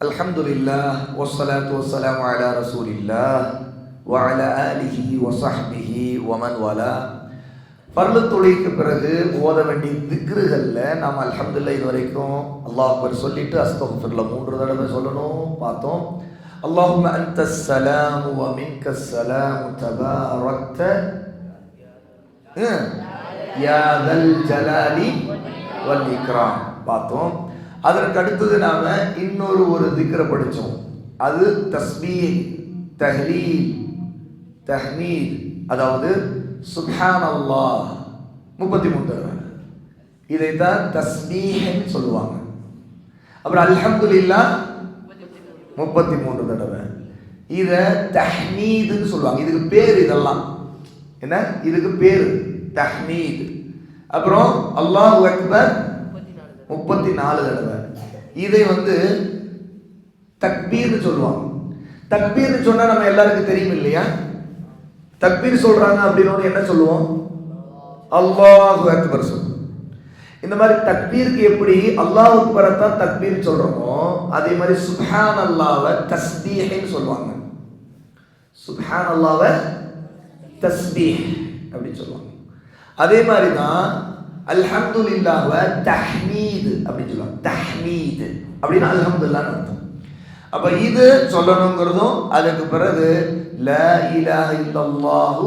அல்ஹம்துலில்லாஹ் வஸ்ஸலாத்து வஸ்ஸலாமு அலா ரசூலில்லாஹ் வ அலா ஆலிஹி வ ஸஹ்பிஹி வ மன் வலா. ஃபர்லு தொழுகைக்கு பிறகு ஓத வேண்டிய திக்ருகள்ல நாம் அல்ஹம்துலில்லாஹ் இது வரைக்கும் அல்லாஹ் அக்பர் சொல்லிட்டு அஸ்தக்ஃபிருல்லாஹ் 3 தடவை சொல்லணும் பார்த்தோம். அல்லாஹும்ம அன்தஸ் ஸலாமு வ மின்கஸ் ஸலாமு தபாரக்த யா தல் ஜலாலி வல் இக்ராம் பார்த்தோம். அதற்கு அடுத்தது நாம இன்னொரு திக்ரை படித்தோம். அது தஸ்பீஹ், தஹ்லீல், தஹ்மீத், அதாவது சுப்ஹானல்லாஹ் 33 தடவை. இதைத்தான் தஸ்பீஹ்னு சொல்லுவாங்க. அப்புறம் அல்ஹம்துலில்லாஹ் 33 தடவை. இதை தஹ்மீதுன்னு சொல்லுவாங்க. இதுக்கு பேர் இதெல்லாம் என்ன? இதுக்கு பேர் தஹ்மீத். அப்புறம் அல்லாஹு அக்பர் 34 தடவை. இதை தக்பீர்னு சொல்லுவாங்க. தக்பீர்னு சொன்னா நம்ம எல்லாருக்கும் தெரியும் இல்லையா? தக்பீர் சொல்றாங்க அப்படின்னு என்ன சொல்லுவோம்? அல்லாஹு அக்பர் சொல்லுவோம். இந்த மாதிரி தக்பீருக்கு எப்படி அல்லாஹு அக்பரை தான் தக்பீர் சொல்றோமோ, அதே மாதிரி சுப்ஹானல்லாஹ்வை தஸ்பீஹ்னு சொல்லுவாங்க. சுப்ஹானல்லாஹ்வை தஸ்பீஹ் அப்படின்னு சொல்லுவாங்க. அதே மாதிரி தான் அல்ஹம்துலில்லாஹ்வ தஹ்மீத் அப்படின்னு சொல்லுவாங்க. தஹ்மீத் அப்படின்னா அல்ஹம்துலில்லாஹ்னு அர்த்தம். அப்ப இது சொல்லணுங்கிறதும் அதுக்கு பிறகு லா இலாஹ இல்லல்லாஹு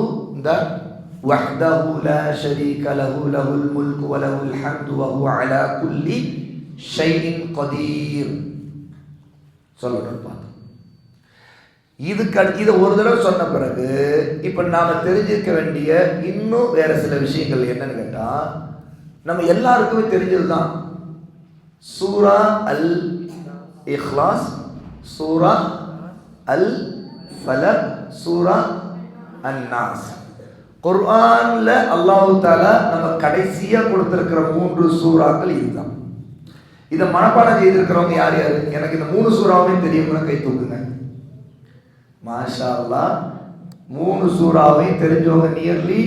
வஹ்தஹு லா ஷரீக லஹு லஹுல் முல்கு வ லஹுல் ஹம்து வ ஹுவ அலா குல்லி ஷைஇன் கதீர் சொல்லணும் பார்த்தோம். இதை ஒரு தடவை சொன்ன பிறகு இப்ப நாம தெரிஞ்சிருக்க வேண்டிய இன்னும் வேற சில விஷயங்கள் என்னன்னு கேட்டா, நம்ம எல்லாருக்குமே தெரிஞ்சதுதான் சூரா அல் இக்லாஸ், சூரா அல் ஃபலக், சூரா அன்-நாஸ். குர்ஆன்ல அல்லாஹ் தஆலா நம்ம கடைசியா கொடுத்திருக்கிற 3 சூறாக்கள் இதுதான். இதை மனப்பாடம் செய்திருக்கிறவங்க யார் யாரு? எனக்கு இந்த 3 சூறாவுமே தெரியும்னா கை தூக்குங்க. மாஷா அல்லாஹ், 3 சூறாவையும் தெரிஞ்சவங்க நியர்லி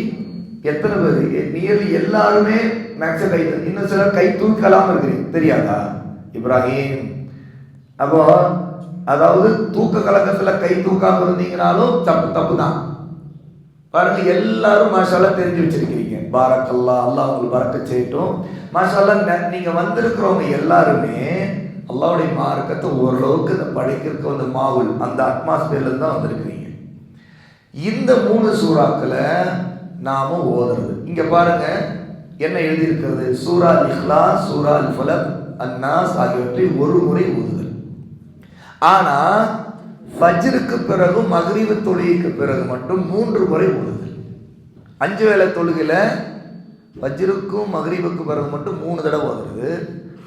எத்தனை பேர்? நியர்லி எல்லாருமே மேக்ஸிமம் கை. இன்னும் சிலர் கை தூக்கலாம் இருக்கிறீங்க, தெரியாதா? இப்ராஹிம். அப்போ அதாவது தூக்க கலக்கத்துல கை தூக்காம இருந்தீங்கனாலும் தப்பு தான். பாருங்க, எல்லாரும் மாஷா அல்லாஹ் தெரிஞ்சு வச்சிருக்கிறீங்க. பாரக்கல்லாஹ், அல்லாஹ் உங்களுக்கு பரக்கத் செய்யட்டும். மாஷா அல்லாஹ், நீங்க வந்திருக்கிறவங்க எல்லாருமே அல்லாஹ்வுடைய மார்க்கத்தை ஓரளவுக்கு படிக்கிறதுக்கு மாவுல் அந்த அட்மாஸ்பியர்ல இருந்து தான் வந்திருக்கிறீங்க. இந்த 3 சூறாக்களை நாம ஓதுறது. இங்க பாருங்க என்ன எழுதியிருக்கிறது. சூரா அல் இக்லாஸ், சூரா அல் ஃபலக், அன்-நாஸ் ஆகியவற்றை ஒரு முறை ஓதுதல். ஆனா ஃபஜ்ருக்கு பிறகு மக்ரிப் தொழுகைக்கு பிறகு மட்டும் 3 முறை ஓதுதல். 5 வேளை தொழுகையில ஃபஜ்ருக்கும் மக்ரிபுக்கு பிறகு மட்டும் 3 தடவை ஓதுறது.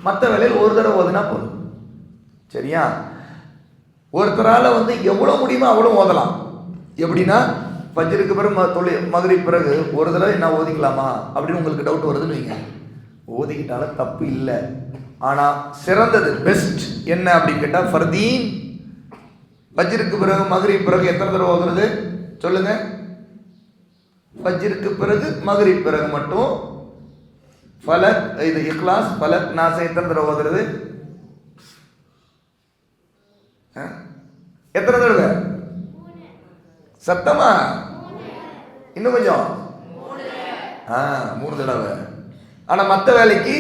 மற்ற வேளையில் ஒரு தடவை ஓதுனா போதும். சரியா? ஒருத்தரால எவ்வளவு முடியுமோ அவ்வளவு ஓதலாம். எப்படின்னா, ஃபஜ்ருக்கு பிறகு மக்ரிப் பிறகு ஒரு தடவை என்ன ஓதிக்கலாமா அப்படின்னு உங்களுக்கு டவுட் வருதுன்னு வைங்க. ஓதிக்கிட்டாலும் தப்பு இல்லை. ஆனா சிறந்தது பெஸ்ட் என்ன அப்படின்னு கேட்டா, ஃபர்தீன் ஃபஜ்ருக்கு பிறகு மக்ரிப் பிறகு எத்தனை தடவை ஓதுறது சொல்லுங்க? ஃபஜ்ருக்கு பிறகு மக்ரிப் பிறகு மட்டும் ஃபலக், இது இக்லாஸ், ஃபலக், நாஸ் எத்தனை தடவை ஓதுறது? எத்தனை தடவை? சத்தமா இன்னும் கொஞ்சம். 3 தடவை. ஆனா மற்ற வேலைக்கு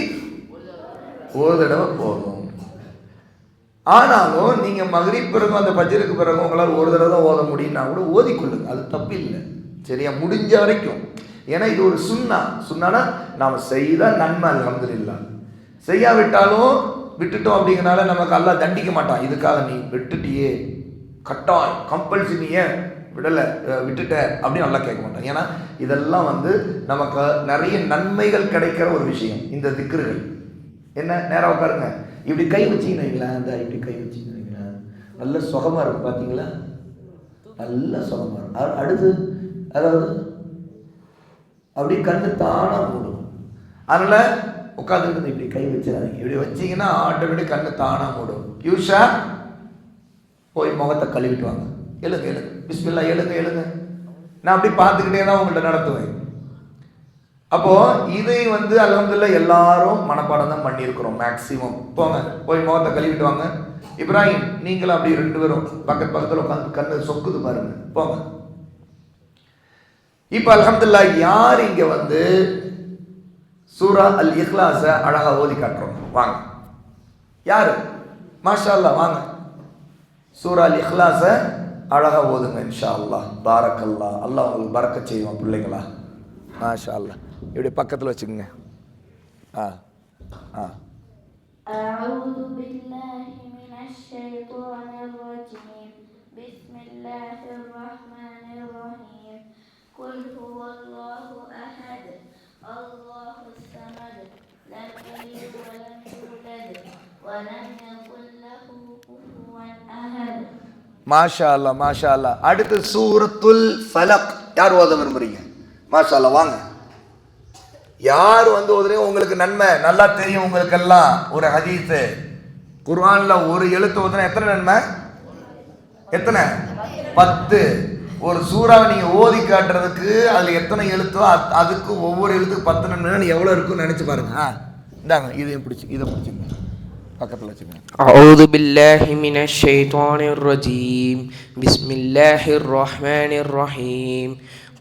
ஒரு தடவை போதும். ஆனாலும் நீங்க மக்ரிப் பிறகு அந்த ஃபஜ்ருக்கு பிறகு உங்களால் ஒரு தடவை தான் ஓத முடியும்னா கூட ஓதிக்கொள்ளுங்க, அது தப்பு இல்லை. சரியா? முடிஞ்ச வரைக்கும். ஏன்னா இது ஒரு சுன்னானா நாம செய்த நன்மை அல்ஹம்துலில்லாஹ். செய்யாவிட்டாலும் விட்டுட்டோம் அப்படிங்கனால நமக்கு அல்லாஹ் தண்டிக்க மாட்டான். இதுக்காக நீ விட்டுட்டியே, கட்டாயம் கம்பல்சரி நீ ஏன் விட்டுட்ட அப்படின்னு நல்லா கேட்க மாட்டான். ஏன்னா இதெல்லாம் நமக்கு நிறைய நன்மைகள் கிடைக்கிற ஒரு விஷயம். இந்த திக்ருகள் என்ன, நேரம் உட்காருங்க, இப்படி கை வச்சிங்கன்னா அந்த இப்படி கை வச்சிங்கன்னா நல்ல சுகமா இருக்கும். பார்த்தீங்களா? நல்ல சுகமா இருக்கும். அடுத்து அதாவது அப்படி கண்ணு தானா மூடும். அதனால உட்காந்துருக்கு இப்படி கை வச்சிடாதீங்க. இப்படி வச்சிங்கன்னா ஆட்டோமேட்டிக் கண்ணு தானா மூடும். யூஷா போய் முகத்தை கழுவிட்டு வாங்க. எழுங்க பிஸ்மில்லா, எழுங்க. நான் அப்படி பார்த்துக்கிட்டே தான் உங்கள்கிட்ட நடத்துவேன். அப்போ இதை அல்ஹம்துலில்லாஹ் எல்லாரும் மனப்பாடம் தான் பண்ணியிருக்கிறோம் மேக்சிமம். போங்க போய் முகத்தை கழுவிட்டு வாங்க. இப்ராஹிம் நீங்களும் அப்படி 2 பேரும் பக்கத்தில் உட்காந்து கண்ணு சொக்குது பாருங்க. போங்க. இப்போ அல்ஹம்துலில்லாஹ் யார் இங்க சூரா அல் இக்லாஸ அழகா ஓதி காட்டுறோம்? வாங்க. யாரு? மாஷா அல்லாஹ் வாங்க. சூரா அல் இக்லாஸ அழகா ஓதுங்க இன்ஷா அல்லாஹ். பாரக்கல்லாஹ். அல்லாஹ் உங்களுக்கு பரக்கத் செய்வான் பிள்ளைங்களா. மாஷா அல்லாஹ். இப்படி பக்கத்தில் வச்சுக்கோங்க. أعوذ بالله من الشيطان الرجيم بسم الله الرحمن الرحيم قل هو الله أحد الله الصمد لم يلد ولم يولد ولم يكن له كفوا أحد. மாஷா அல்லாஹ் மாஷா அல்லாஹ். அடுத்து சூரத்துல் ஃபலக் யார் ஓத விரும்புறீங்க? மாஷா அல்லாஹ் வாங்க. யார் ஓதுறீங்க உங்களுக்கு நன்மை நல்லா தெரியும். உங்களுக்கெல்லாம் ஒரு ஹதீஸ் குர்ஆன்ல ஒரு எழுத்து ஓதுனா எத்தனை நன்மை? எத்தனை? 10. ஒரு சூறாவை நீங்க ஓதி காட்டுறதுக்கு அதுல எத்தனை எழுத்தோ அதுக்கு ஒவ்வொரு எழுத்துக்கு 10 நன்மை எவ்வளவு இருக்குன்னு நினைச்சு பாருங்க. இந்தாங்க இதை பிடிச்சிங்க பக்கத்தில் வச்சுங்க. أعوذ بالله من الشيطان الرجيم بسم الله الرحمن الرحيم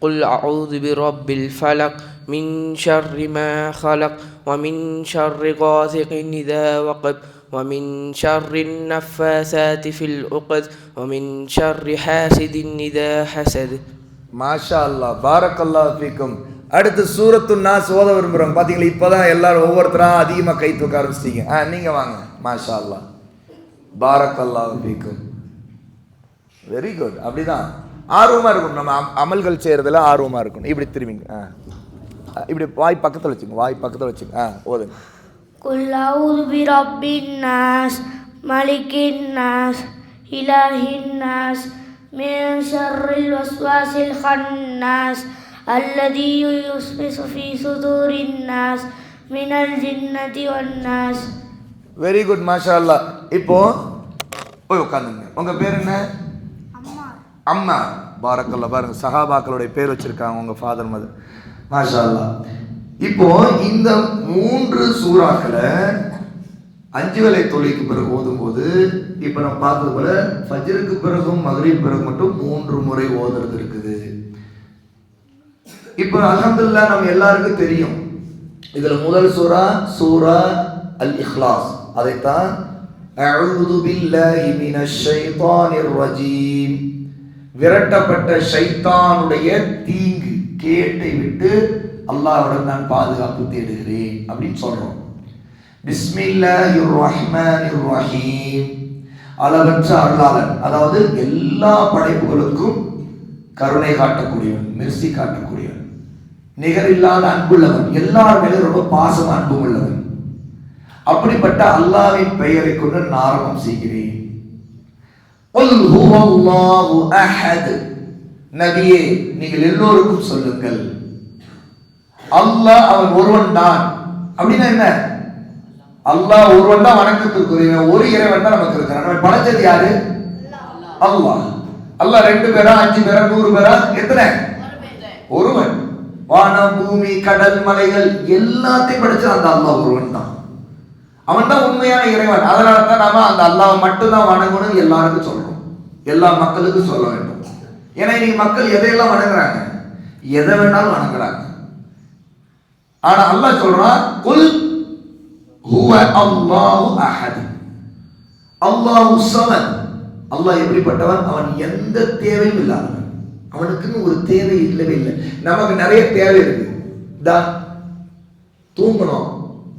قل أعوذ برب الفلق من شر ما خلق ومن شر غاسق إذا وقب ومن شر النفاثات في العقد ومن شر حاسد إذا حسد. மாஷா அல்லாஹ் பாரக்கல்லாஹு ஃபீக்கும். அடுத்து சூரத்து நாஸ் ஓத விரும்புகிறோம். பார்த்தீங்களா இப்போதான் எல்லாரும் ஒவ்வொருத்தரா அதிகமாக கை தூக்க ஆரம்பிச்சிட்டீங்க. நீங்கள் வாங்க. மாஷா அல்லாஹ் பாரக்கல்லாஹு ஃபீக்கும். Very good. அப்படிதான் ஆர்வமாக இருக்கணும். நம்ம அமல்கள் செய்கிறதுல ஆர்வமாக இருக்கணும். இப்படி திரும்பிங்க. இப்படி வாய் பக்கத்தில் வச்சுங்க. ஓதுங்க. குல் அஊது பிரப்பின் நாஸ் மலிக்கின் நாஸ் இலாஹின் நாஸ் மின் ஷர்ரில் வஸ்வாஸில் கன்னாஸ் அல்லதி யுஸ்விசு ஃபீ சுதூரின் நாஸ் மினல் ஜின்னதி வன்னாஸ். வெரி குட் மாஷா அல்லாஹ். இப்போ போய் உட்காந்துங்க. உங்கள் பேர் என்ன? அம்மா. பாரக்கல்லாஹ். பாருங்க சஹாபாக்களுடைய பேர் வச்சிருக்காங்க உங்க ஃபாதர் மதர். மாஷா அல்லாஹ். இப்போ இந்த 3 சூறாக்களை 5 வேளை தொழுகைக்கு பிறகு ஓதும்போது இப்போ நம்ம பார்த்தது போல ஃபஜ்ருக்கு பிறகும் மக்ரிப் பிறகு மட்டும் 3 முறை ஓதுறது இருக்குது. இப்போ அல்ஹம்துலில்லாஹ் நம்ம எல்லாருக்கும் தெரியும். இதுல முதல் சூரா அல் இக்லாஸ். அதைத்தான் அஊது பில்லாஹி மினஷ் ஷைத்தானிர் ரஜீம், விரட்டப்பட்ட ஷைத்தானுடைய தீங்கு கேட்டை விட்டு அல்லாஹ்விடம் நான் பாதுகாப்பு தேடுகிறேன் அப்படின்னு சொல்றோம். பிஸ்மில்லாஹிர் ரஹ்மானிர் ரஹீம், அளவற்ற அருளாளன், அதாவது எல்லா படைப்புகளுக்கும் கருணை காட்டக்கூடியவன், மெர்சி காட்டக்கூடியவன், நிகரில்லாத அன்புள்ளவன், எல்லார் மேலும் ரொம்ப பாசம் அன்பும் உள்ளவன். அப்படிப்பட்ட அல்லாஹ்வின் பெயரை கொண்டு நான் ஆரம்பம் செய்கிறேன். குல் ஹுவல்லாஹு அஹத், நபியே நீங்கள் எல்லோருக்கும் சொல்லுங்கள் அல்லாஹ் அவன் ஒருவன் தான். அப்படின்னா என்ன? அல்லாஹ் ஒருவன் தான் வணக்கத்திற்குரியவன், ஒரு இறைவன் தான் நமக்கு இருக்கிறான். நம்ம படைச்சது யாரு? அல்லாஹ். அல்லாஹ் 2 பேரா 5 பேரா 100 பேரா? எத்தனை? ஒருவன். வானம் பூமி கடல் மலைகள் எல்லாத்தையும் படைச்ச அந்த அல்லாஹ் ஒருவன் தான். அவன் தான் உண்மையான இறைவன். அதனால தான் நாம அந்த அல்லாஹ் மட்டும் தான் வணங்கணும்னு எல்லாருக்கும் சொல்றோம், எல்லா மக்களுக்கும் சொல்ல வேண்டும். ஏன்னா இன்னைக்கு மக்கள் எதையெல்லாம் வணங்குறாங்க, எதை வேணாலும் வணங்குறாங்க. ஆனா அல்லாஹ் சொல்றான் குல் ஹுவ அல்லாஹு அஹத், அல்லாஹு ஸமத். அல்லாஹ் எப்படிப்பட்டவன்? அவன் எந்த தேவையும் இல்லாதவன், அவனுக்குன்னு ஒரு தேவை இல்லவே இல்லை. நமக்கு நிறைய தேவை இருக்கு. தூங்கணும்,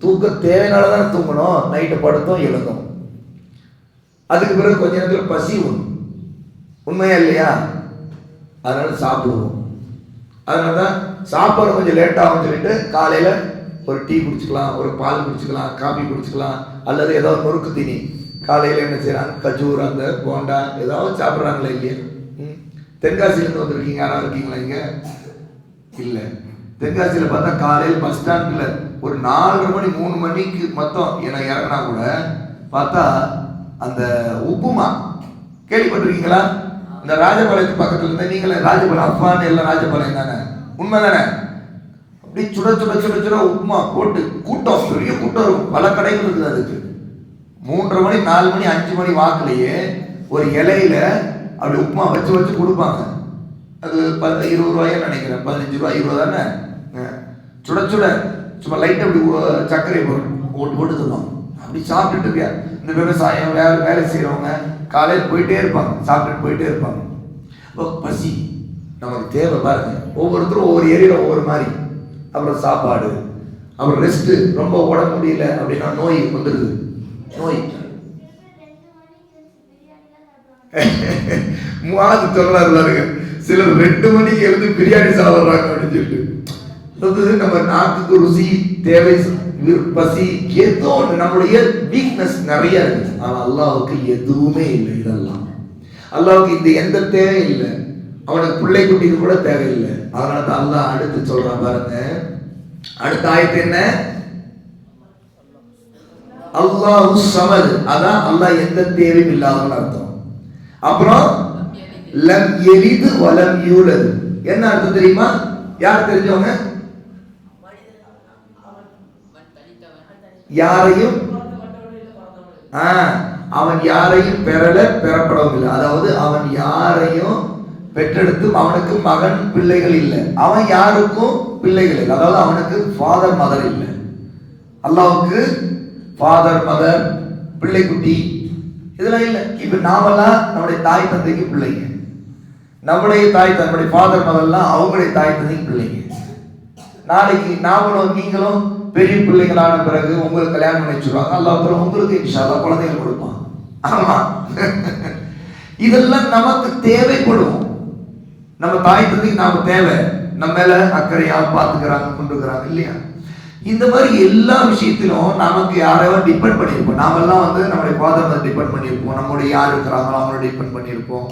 தூக்க தேவைனாலதான் தூங்கணும். நைட்டு படுத்தோம் எழுந்தோம், அதுக்கு பிறகு கொஞ்ச நேரத்தில் பசி வரும், உண்மையா இல்லையா? அதனால சாப்பிடுவோம். அதனாலதான் சாப்பாடு கொஞ்சம் லேட்டாகும் சொல்லிட்டு காலையில ஒரு டீ குடிச்சுக்கலாம், ஒரு பால் குடிச்சுக்கலாம், காபி குடிச்சுக்கலாம், அல்லது ஏதாவது நொறுக்கு தீனி காலையில என்ன செய்யறாங்க, கஜூர், அந்த போண்டா ஏதாவது சாப்பிட்றாங்களா இல்லையா? தென்காசியிலேருந்து வந்திருக்கீங்க, யாராவது இருக்கீங்களா இங்க? இல்லை. தென்காசியில் பார்த்தா காலையில் பஸ் ஸ்டாண்டில் ஒரு 4:30 மணி 3 மணிக்கு மொத்தம் என இறங்கினா கூட பார்த்தா அந்த உப்புமா கேள்விப்பட்டிருக்கீங்களா? இந்த ராஜபாளையத்து பக்கத்துல இருந்தா, நீங்களே ராஜபாளையம் அப்பான்னு எல்லாம் ராஜபாளையம் தானே, உண்மை தானே? இப்படி சுட சுட சுட சுட உப்புமா போட்டு கூட்டம், பெரிய கூட்டம் இருக்கும், பல கடைகள் இருக்குது. அதுக்கு 3:30 மணி 4 மணி 5 மணி வாக்குலயே ஒரு இலையில அப்படி உப்புமா வச்சு வச்சு கொடுப்பாங்க. அது 20 ரூபாய்ன்னு நினைக்கிறேன், 15 ரூபாய் 20 தானே. சுட சுட சும்மா லைட் அப்படி சர்க்கரை போட்டு போட்டு தருவாங்க. அப்படி சாப்பிட்டுட்டு இந்த விவசாயம் வேலை செய்யறவங்க காலையில் போயிட்டே இருப்பாங்க, சாப்பிட்டுட்டு போயிட்டே இருப்பாங்க. பசி நமக்கு தேவை பாருங்க. ஒவ்வொருத்தரும் ஒவ்வொரு ஏரியாவில் ஒவ்வொரு மாதிரி. அப்புறம் சாப்பாடு, அப்புறம் ரெஸ்ட். ரொம்ப ஓட முடியல அப்படின்னா நோய் வந்துடுது. நோய் முவாது சொல்றாரு, சிலர் 2 மணிக்கு எழுந்து பிரியாணி சாப்பிட்றாங்க அப்படின்னு சொல்லிட்டு. நம்ம நாக்குக்கு ருசி தேவை, பசி, ஏதோ நம்மளுடைய வீக்னஸ் நிறைய இருக்கு. ஆனா அல்லாஹ்வுக்கு எதுவுமே இல்லை. இதெல்லாம் அல்லாஹ்வுக்கு இந்த எந்த தேவை இல்லை. அவனுக்கு பிள்ளை குட்டிக்கு கூட தேவையில்லை. அதனால தான் அல்லாஹ் அடுத்து சொல்றான் பாருங்க. அடுத்த ஆயத்து என்ன? அல்லாஹு ஸமத். அதான் அல்லாஹ் எந்த தேவையும் இல்லாதவன்னு அர்த்தம். அப்புறம் லம் யலித் வலம் யூலத். என்ன அர்த்தம் தெரியுமா? யார் தெரிஞ்சவங்க? யாரையும் அவன் யாரையும் பெறப்படவும் இல்லை. அதாவது அவன் யாரையும் பெற்றெடுத்து அவனுக்கு மகன் பிள்ளைகள் இல்லை. அவன் யாருக்கும் பிள்ளைகள் இல்லை. அதாவது அவனுக்கு ஃபாதர் மதர் இல்லை. அல்லாஹ்வுக்கு ஃபாதர் மதர் பிள்ளை குட்டி இதெல்லாம் இல்லை. இப்ப நாமெல்லாம் நம்முடைய தாய் தந்தைக்கு பிள்ளைங்க. நம்முடைய தாய் தந்தைய ஃபாதர் மதர்லாம் அவங்களுடைய தாய் தந்தைக்கு பிள்ளைங்க. நாளைக்கு நாமளும் நீங்களும் பெரிய பிள்ளைகளான பிறகு உங்களுக்கு கல்யாணம் பண்ணி வச்சுருவாங்க. அல்லாஹ் உங்களுக்கு இன்ஷா அல்லாஹ் குழந்தைகள் கொடுப்பான். ஆமா, இதெல்லாம் நமக்கு தேவைப்படும். நம்ம தாய் தந்தைக்கு நாம தேவை, நம்ம மேல அக்கறையா பாத்துக்கிறாங்க, கொண்டுக்கிறாங்க இல்லையா? இந்த மாதிரி எல்லா விஷயத்திலும் நமக்கு யாரையோ டிபெண்ட் பண்ணியிருப்போம். நாமெல்லாம் நம்முடைய ஃபாதர் டிபெண்ட் பண்ணியிருப்போம். நம்மளுடைய யார் இருக்கிறாங்களோ அவங்களோட டிபெண்ட் பண்ணியிருப்போம்.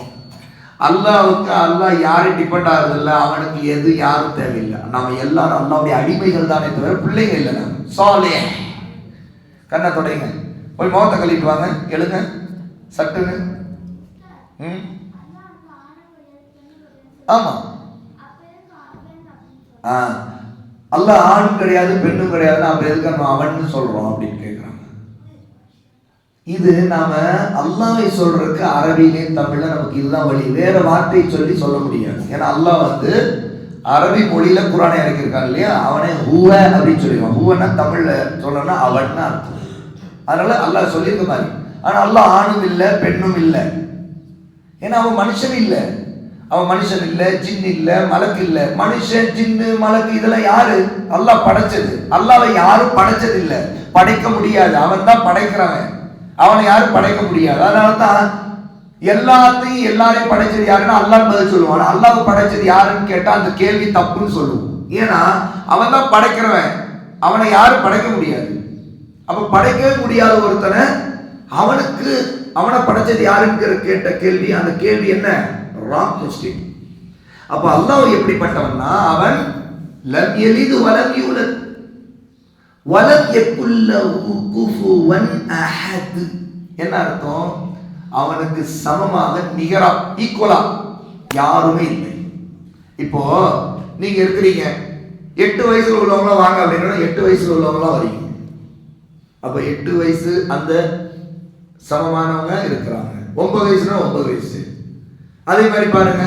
அல்லாஹ்வுக்கு அல்லாஹ் யாரும் டிபெண்ட் ஆகுறதில்ல. அவனுக்கு எது யாரும் தேவையில்லை. நம்ம எல்லாரும் அல்லாஹ்வுடைய அடிமைகள் தானே தவிர பிள்ளைங்க இல்லை. நம்ம சாலே கண்ணை தொடைங்க, போய் முகத்தை கழிட்டு வாங்க, எழுங்க சட்டுன்னு. ஆமா, அல்லாஹ் ஆணும் கிடையாது பெண்ணும் கிடையாது, நாம எதுக்கு நம்ம அவன்னு சொல்றோம் அப்படின்னு கேட்கிறாங்க. இது நாம அல்லாஹ்வை சொல்றதுக்கு அரபியிலே தமிழ்ல நமக்கு இதுதான் வழி. வேற வார்த்தை சொல்லி சொல்ல முடியாது. ஏன்னா அல்லாஹ் அரபி மொழியில குர்ஆனை இறக்கியிருக்காங்க இல்லையா? அவனே ஹுவ அப்படின்னு சொல்லிடுவான். ஹுவன்னா தமிழ்ல சொல்லணும்னா அவன் அர்த்தம். அதனால அல்லாஹ் சொல்லியிருக்க மாதிரி. ஆனா அல்லாஹ் ஆணும் இல்லை பெண்ணும் இல்லை. ஏன்னா அவன் மனுஷன் இல்லை. அவன் மனுஷன் இல்லை, ஜின் இல்லை, மலக்கு இல்லை. மனுஷன் ஜின்னு மலக்கு இதெல்லாம் யாரு? அல்லாஹ் படைச்சது. அல்லாஹ்வை யாரும் படைச்சது இல்லை, படைக்க முடியாது. அவன் தான் படைக்கிறவன். அவனை யாரும் படைக்க முடியாது. அதனாலதான் எல்லாத்தையும் எல்லாரையும் படைச்சது யாருன்னா அல்லாஹ் பதில் சொல்லுவான். அல்லாஹ் படைச்சது யாருன்னு கேட்டா அந்த கேள்வி தப்புன்னு சொல்லுவோம். ஏன்னா அவன் தான் படைக்கிறவன், அவனை யாரும் படைக்க முடியாது. அப்ப படைக்கவே முடியாத ஒருத்தனை அவனை படைச்சது யாருன்னு கேட்ட கேள்வி, அந்த கேள்வி என்ன? Wrong question. அப்ப அல்லாஹ் எப்படிப்பட்டவன்னா அவன் லம் யலித் வலம் யூலத் வலம் யகுல் லஹு குஃபுவன் அஹத். என்ன அர்த்தம்? அவனுக்கு சமமாக நிகரா ஈக்குவலா யாருமே இல்லை. இப்போ நீங்க இருக்கிறீங்க, 8 வயசுல உள்ளவங்கள வாங்க அப்படின்னா 8 வயசுல உள்ளவங்களாம் வரீங்க. அப்ப 8 வயசு அந்த சமமானவங்க இருக்கிறாங்க. 9 வயசுனா 9 வயசு. அதே மாதிரி பாருங்க,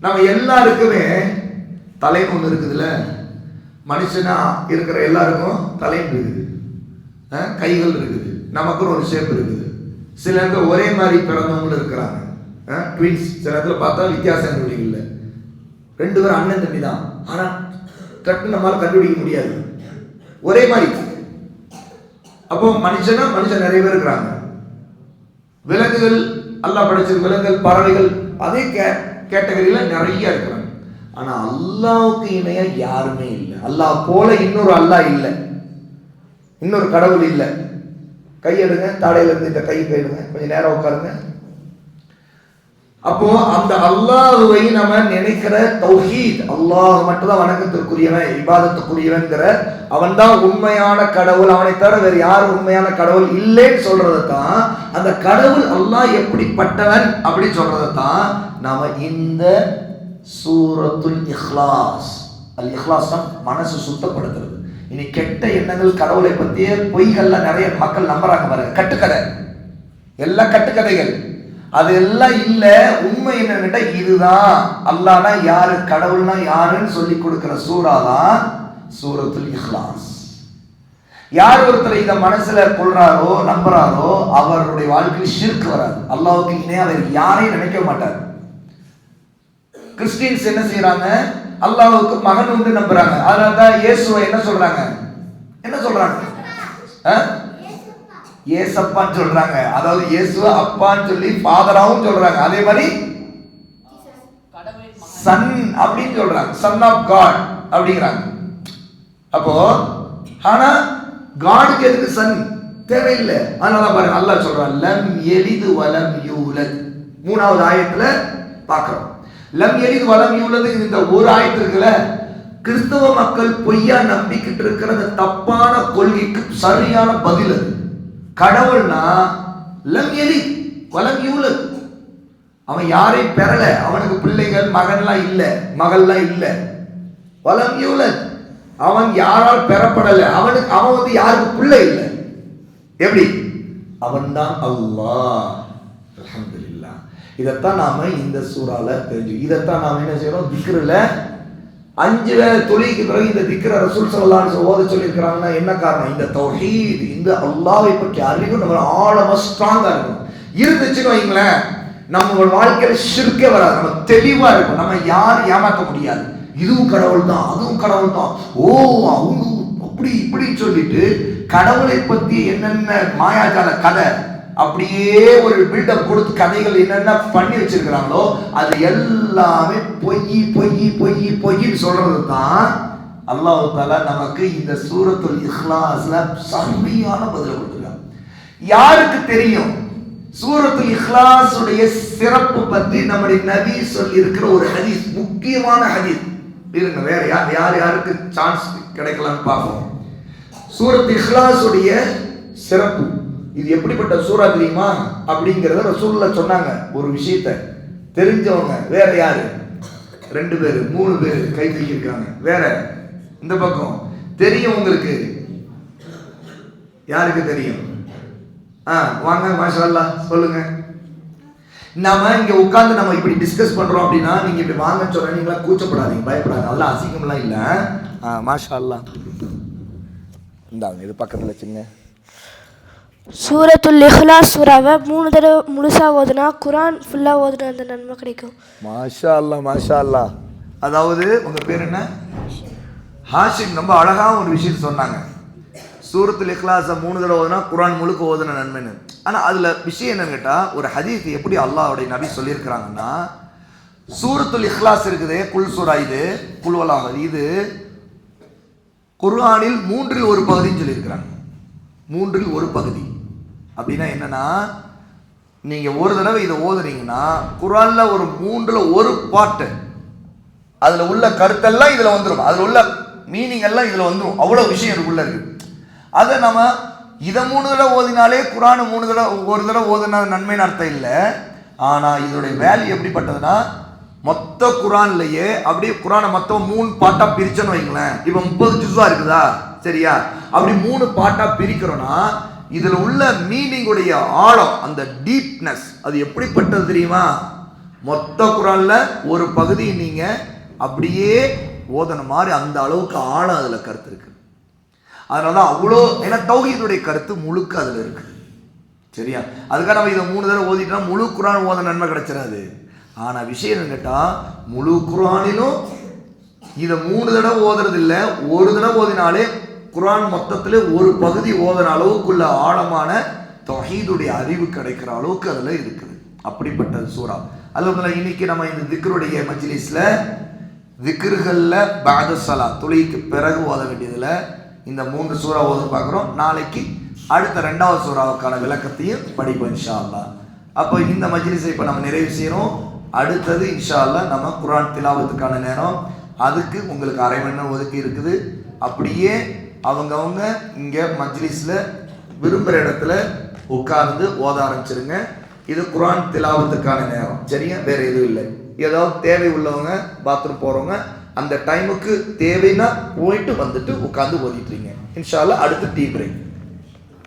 நம்ம எல்லாருக்குமே தலைன்னு ஒண்ணு இருக்குதுல்ல. மனுஷனா இருக்கிற எல்லாருக்கும் தலைன்னு இருக்குது, கைகள் இருக்குது, நமக்குன்னு ஒரு ஷேப் இருக்குது. சில நேரத்தில் ஒரே மாதிரி பிறந்தவங்களும் இருக்கிறாங்க, ட்வின்ஸ். சில நேரத்தில் பார்த்தா வித்தியாசம் இல்லை, 2 பேரும் அண்ணன் தம்பி தான். ஆனா டக்குன்னு நம்மளால கண்டுபிடிக்க முடியாது, ஒரே மாதிரி. அப்போ மனுஷன் நிறைய பேர் இருக்கிறாங்க. விலங்குகள் அல்லாஹ் படைச்ச விலங்குகள், பறவைகள் அதே கேட்டகரியில நிறைய இருக்கிறாங்க. ஆனா அல்லாஹ்வுக்கு இணையா யாருமே இல்லை. அல்லாஹ் போல இன்னொரு அல்லாஹ் இல்லை, இன்னொரு கடவுள் இல்லை. கையெடுங்க, தாடையில இருந்து இந்த கை கையிடுங்க, கொஞ்சம் நேரம் உட்காருங்க. அப்போ அந்த அல்லாஹ்வை நம்ம நினைக்கிற தௌஹீத், அல்லாஹ் மட்டும் தான் வணக்கத்திற்குரியவன், இபாதத்துக்குரியவன்கிற அவன் தான் உண்மையான கடவுள், அவனை தவிர வேறு யாரும் உண்மையான கடவுள் இல்லைன்னு சொல்றதான், அந்த கடவுள் அல்லாஹ் எப்படிப்பட்டவன் அப்படின்னு சொல்றதான் நாம இந்த சூரத்துல் இக்லாஸ் அல் இஹ்லாஸ் மனசு சுத்தப்படுத்துறது. இனி கெட்ட எண்ணங்கள், கடவுளை பற்றிய பொய்கள்ல நிறைய மக்கள் நம்புறாங்க பாருங்க. கட்டுக்கதை, எல்லாம் கட்டுக்கதைகள். அது எல்லாம் இல்ல. உண்மை என்னன்னு, இதுதான் அல்லாஹ்னா யாரு, கடவுள்னா யாருன்னு சொல்லி கொடுக்கிற சூரா தான் சூரத்துல் இஹ்லாஸ். யார் ஒருத்தர் இதை மனசுல கொள்றாரோ, நம்புறாரோ, அவருடைய வாழ்க்கையில் ஷிர்க் வராது. அல்லாஹ்வுக்கு இணையா அவர் யாரையும் நினைக்க மாட்டார். கிறிஸ்டியன்ஸ் என்ன செய்யறாங்க, அல்லாஹ்வுக்கு மகன் உண்டு நம்புறாங்க. அதனாலதான் இயேசுவை என்ன சொல்றாங்க, ஏசப்பான்னு சொல்றாங்க. அதாவது இயேசுவ அப்பான்னு சொல்லி ஃபாதராவும் சொல்றாங்க. அதே மாதிரி சன் அப்படின்னு சொல்றாங்க, சன் ஆஃப் காட் அப்படிங்கிறாங்க. அப்போ ஆனா காடுக்கு எதுக்கு சன் தேவையில்லை. அதனால பாருங்க அல்லாஹ் சொல்றான், லம் யலிது வலம் யூலத். 3வது ஆயத்துல பார்க்கிறோம். லம் யலிது வலம் யூலத். இந்த ஒரு ஆயத்து இருக்குல்ல, கிறிஸ்தவ மக்கள் பொய்யா நம்பிக்கிட்டு இருக்கிற தப்பான கொள்கைக்கு சரியான பதில் அது. கடவுள்னா லம் யலித் வலம் யூலத். அவன் யாரையும் பெறல, அவனுக்கு பிள்ளைகள் மகன்லாம் இல்ல, மகள்லாம் இல்ல. வலம் யூலத், அவன் யாரால் பெறப்படல, அவன் யாருக்கு பிள்ளை இல்லை. எப்படி? அவன் தான் அல்லாஹ். அல்ஹம்துலில்லாஹ். இதைத்தான் நாம இந்த சூறால தெரிஞ்சு, இதைத்தான் நாம என்ன செய்யறோம், திக்ருல 5 வேளை தொழுகைக்கு பிறகு இந்த திக்ர ரசூல் ஸல்லல்லாஹு அலைஹி வஸல்லம் ஓத சொல்லியிருக்கிறாங்கன்னா என்ன காரணம்? இந்த தௌஹீத், இந்த அல்லாஹ்வை பற்றி அறிவு நம்ம ஆழமா ஸ்ட்ராங்கா இருக்கும். இருந்துச்சுன்னு வைங்களேன், நம்ம வாழ்க்கையில ஷிர்க்கே வராது. நம்ம தெளிவா இருக்கும். நம்ம யாரும் ஏமாற்ற முடியாது. இதுவும் கடவுள் தான், அதுவும் கடவுள் தான், ஓ அவங்க அப்படி இப்படின்னு சொல்லிட்டு கடவுளை பத்தி என்னென்ன மாயாஜால கதை, அப்படியே ஒரு பில்டப் கொடுத்து கதைகள் என்னென்ன பண்ணி வச்சிருக்கிறாங்களோ அது எல்லாமே பொய் பொய் பொய் பொய்ன்னு சொல்றது தான். அல்லாஹ் தஆலா நமக்கு இந்த சூரத்துல் இஹ்லாஸ்ல சரியான பதில் கொடுத்துருக்காங்க. யாருக்கு தெரியும் சூரத்துல் இஹ்லாஸ் உடைய சிறப்பு பத்தி நம்முடைய நபி சொல்லி இருக்கிற ஒரு ஹதீஸ், முக்கியமான ஹதீஸ் இருங்க. வேற யாருக்கு சான்ஸ் கிடைக்கலாம்னு பார்ப்போம். சூரத் இஹ்லாஸ் உடைய சிறப்பு, இது எப்படிப்பட்ட சூரா தெரியுமா அப்படிங்கிறத ரசூலுல்லாஹ் சொன்னாங்க. ஒரு விஷயத்தை தெரிஞ்சவங்க வேற யாரு? 2 பேர் 3 பேர் கை தூக்கியிருக்காங்க. வேற இந்த பக்கம் தெரியும் உங்களுக்கு, யாருக்கு தெரியும்? வாங்க மாஷா அல்லாஹ் சொல்லுங்க. நாம இங்க உட்கார்ந்து நம்ம இப்படி டிஸ்கஸ் பண்றோம் அப்படின்னா நீங்க இப்படி வாங்க சொல்ற, நீங்களா கூச்சப்படாதீங்க, பயப்படாதீங்க. நல்லா அசிங்கம்லாம் இல்ல. மாஷா அல்லாஹ். இந்தாங்க இது பக்கத்துல சின்ன சூரத்துல் இஹ்லாஸ் சூராவை 3 தடவை முழுசா ஓதுனா குரான் ஃபுல்லா ஓதுனா அந்த நன்மை கிடைக்கும். மாஷா அல்லாஹ், மாஷா அல்லாஹ். அதாவது உங்க பேர் என்ன? ஹாஷிம். ரொம்ப அழகா ஒரு விஷயம் சொன்னாங்க. சூரத்துல் இஹ்லாஸ 3 தடவை ஓதுனா குரான் முழுக்க ஓதுன நன்மைன்னு. ஆனா அதுல விஷயம் என்னன்னு கேட்டா, ஒரு ஹதீஸ் எப்படி அல்லாஹ்வுடைய நபி சொல்லியிருக்கிறாங்கன்னா, சூரத்துல் இஹ்லாஸ் இருக்குதே, குல் சூரா, இது குல்வல்லாஹ், இது குர்ஆனில் 3ல் ஒரு பகுதின்னு சொல்லியிருக்கிறாங்க. 3ல் ஒரு பகுதி அப்படின்னா என்னன்னா, நீங்க ஒரு தடவை இதை ஓதுறீங்கன்னா குர்ஆன்ல ஒரு 3ல் ஒரு பார்ட், அதுல உள்ள கருத்தெல்லாம் இதுல வந்துடும், அதுல உள்ள மீனிங் எல்லாம் இதுல வந்துடும். அவ்வளவு விஷயம் இதுக்குள்ள இருக்கு. அதை நம்ம இதை 3 தடவை ஓதினாலே குர்ஆன் 3 தடவை ஒரு தடவை ஓதுனா நன்மைன்னு அர்த்தம் இல்லை. ஆனா இதோடைய வேல்யூ எப்படிப்பட்டதுன்னா, மொத்த குர்ஆன்லயே அப்படியே குர்ஆனை மொத்தம் 3 பார்ட்டா பிரிச்சோன்னு வைங்களேன். இப்ப 30 ஜுஸா இருக்குதா, சரியா? அப்படி 3 பார்ட்டா பிரிக்கிறோம்னா இதுல உள்ள மீனிங் உடைய ஆழம், அந்த டீப்னஸ், அது எப்படிப்பட்டது தெரியுமா? மொத்த குர்ஆன்ல ஒரு பகுதி நீங்க அப்படியே ஓதன மாதிரி அந்த அளவுக்கு ஆழம் அதுல கருத்து இருக்கு. அதனாலதான் அவ்வளோ, ஏன்னா தௌஹீதுடைய கருத்து முழுக்க அதுல இருக்கு, சரியா? அதுக்காக நம்ம இதை 3 தடவை ஓதிட்டா முழு குர்ஆன் ஓத நன்மை கிடைச்சிடாது. ஆனா விஷயம் என்ன கேட்டா, முழு குர்ஆனிலும் இதை 3 தடவை ஓதுறது இல்லை, ஒரு தடவை ஓதினாலே குர்ஆன் மொத்தத்துல ஒரு பகுதி ஓதுன அளவுக்குள்ள ஆழமான தௌஹீதுடைய அறிவு கிடைக்கிற அளவுக்கு அதுல இருக்குது. அப்படிப்பட்ட சூரா. அல்ஹம்துலில்லாஹ். இன்னைக்கு நம்ம இந்த திக்ருடைய மஜ்லிஸ்ல திக்ருகள்ல பஅத ஸலாத், தொழுகைக்கு பிறகு ஓத வேண்டியதுல இந்த 3 சூரா ஓத பார்க்குறோம். நாளைக்கு அடுத்த 2வது சூறாவுக்கான விளக்கத்தையும் படிப்போம் இன்ஷா அல்லாஹ். அப்போ இந்த மஜ்லிஸை இப்போ நம்ம நிறைவு செய்யறோம். அடுத்தது இன்ஷா அல்லாஹ் நம்ம குர்ஆன் திலாவத்துக்கான நேரம். அதுக்கு உங்களுக்கு அரை மணி நேரம் ஒதுக்கி இருக்குது. அப்படியே அவங்கவுங்க இங்கே மஜ்லிஸில் விரும்புகிற இடத்துல உட்கார்ந்து ஓத ஆரம்பிச்சிருங்க. இது குர்ஆன் திலாவத்துக்கான நேரம், சரியா? வேற எதுவும் இல்லை. ஏதாவது தேவை உள்ளவங்க, பாத்ரூம் போகிறவங்க அந்த டைமுக்கு தேவைன்னா போயிட்டு வந்துட்டு உட்காந்து ஓதிட்டுறீங்க. இன்ஷா அல்லாஹ் அடுத்து டீ பிரேக்.